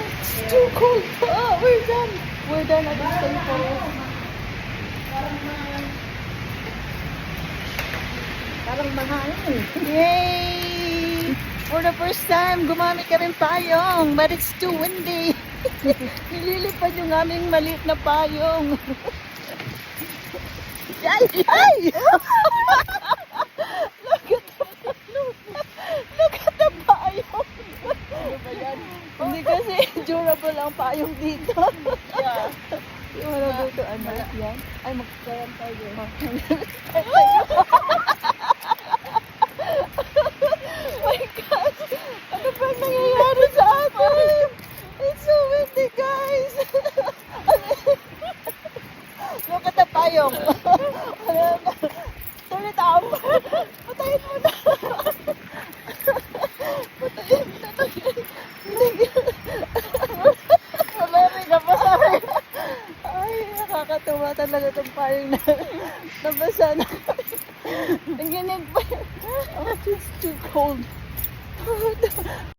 It's too cold. Oh, we're done. We're done at the Staples. Parang mahangin. Yay! For the first time, gumamit kami payong, but it's too windy. Nililipad yung aming maliit na payong. Ay! Ay! Look at the payong. Ano ba yan? Hindi kasi durable ang payong dito. Yeah. Yung wala dito, ano? Yan. Ay, Magkaroon tayo. My gosh! Ano ba nangyayari sa atin? It's so windy, guys! Look at the payong. Turn it off. Patayin mo na. Patayin. Malamig ka pa sa akin. Ay, nakakatuwa talaga itong payong na nabasa na. Ang ginig pa yun. Oh, it's too cold.